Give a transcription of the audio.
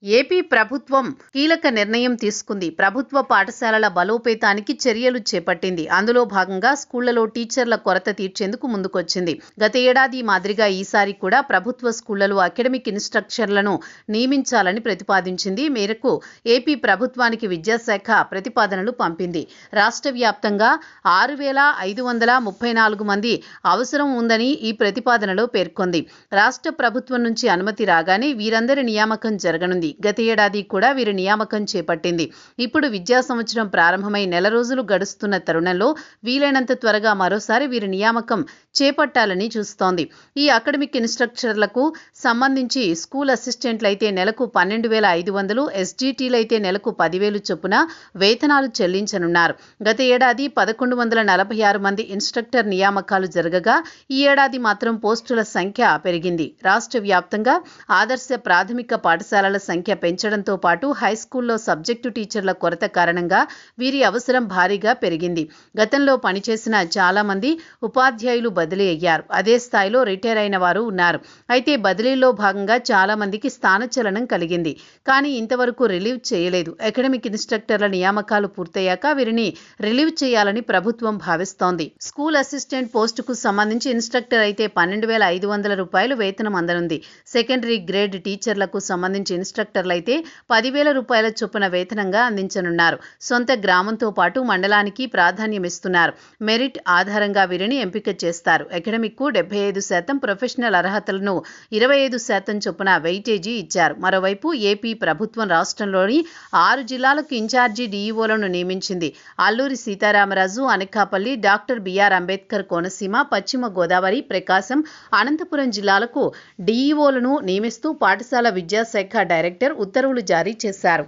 AP ప్రభుత్వం కీలక నిర్ణయం తీసుకుంది. ప్రభుత్వ పాఠశాలల బలోపేతానికి చర్యలు చేపట్టింది. అందులో భాగంగా స్కూళ్లలో టీచర్ల కొరత తీర్చేందుకు ముందుకొచ్చింది. గత ఏడాది మాదిరిగా ఈసారి కూడా ప్రభుత్వ స్కూళ్లలో అకాడమిక్ ఇన్స్ట్రక్టర్లను నియమించాలని ప్రతిపాదించింది. మేరకు ఏపీ ప్రభుత్వానికి విద్యాశాఖ ప్రతిపాదనలు పంపింది. రాష్ట్ర వ్యాప్తంగా 6,534 మంది అవసరం ఉందని ఈ ప్రతిపాదనలో పేర్కొంది. రాష్ట్ర ప్రభుత్వం నుంచి అనుమతి రాగానే వీరందరి నియామకం జరగనుంది. గత ఏడాది కూడా వీరి నియామకం చేపట్టింది. ఇప్పుడు విద్యా సంవత్సరం ప్రారంభమై నెల రోజులు గడుస్తున్న తరుణంలో వీలైనంత త్వరగా మరోసారి వీరి నియామకం చేపట్టాలని చూస్తోంది. ఈ అకాడమిక్ ఇన్స్ట్రక్టర్లకు సంబంధించి స్కూల్ అసిస్టెంట్లయితే నెలకు 12,500, ఎస్జిటీలైతే నెలకు 10,000 చొప్పున వేతనాలు చెల్లించనున్నారు. గత ఏడాది 1,146 మంది ఇన్స్ట్రక్టర్ నియామకాలు జరగగా ఈ ఏడాది మాత్రం పోస్టుల సంఖ్య పెరిగింది. రాష్ట్ర వ్యాప్తంగా ఆదర్శ ప్రాథమిక పాఠశాలల సంఖ్య పెంచడంతో పాటు హైస్కూల్లో సబ్జెక్టు టీచర్ల కొరత కారణంగా వీరి అవసరం భారీగా పెరిగింది. గతంలో పనిచేసిన చాలా మంది ఉపాధ్యాయులు బదిలీ అయ్యారు. అదే స్థాయిలో రిటైర్ అయిన వారు ఉన్నారు. అయితే బదిలీలో భాగంగా చాలా మందికి స్థానచలనం కలిగింది. కానీ ఇంతవరకు రిలీవ్ చేయలేదు. అకాడమిక్ ఇన్స్ట్రక్టర్ల నియామకాలు పూర్తయ్యాక వీరిని రిలీవ్ చేయాలని ప్రభుత్వం భావిస్తోంది. స్కూల్ అసిస్టెంట్ పోస్టుకు సంబంధించి ఇన్స్ట్రక్టర్ అయితే 12,500 రూపాయలు వేతనం అందనుంది. సెకండరీ గ్రేడ్ టీచర్లకు సంబంధించి ఇన్స్ట్రక్టర్లైతే 10,000 రూపాయల చొప్పున వేతనంగా అందించనున్నారు. సొంత గ్రామంతో పాటు మండలానికి ప్రాధాన్యమిస్తున్నారు. మెరిట్ ఆధారంగా వీరిని ఎంపిక చేస్తారు. అకాడమిక్కు 75%, ప్రొఫెషనల్ అర్హతలను 25% చొప్పున వెయిటేజీ ఇచ్చారు. మరోవైపు ఏపీ ప్రభుత్వం రాష్ట్రంలోని 6 జిల్లాలకు ఇన్ఛార్జి డీఈఓలను నియమించింది. అల్లూరి సీతారామరాజు, అనకాపల్లి, డాక్టర్ బిఆర్ అంబేద్కర్ కోనసీమ, పశ్చిమ గోదావరి, ప్రకాశం, అనంతపురం జిల్లాలకు డీఈఓలను నియమిస్తూ పాఠశాల విద్యాశాఖ డైరెక్టర్ ఉత్తర్వులు జారీ చేశారు.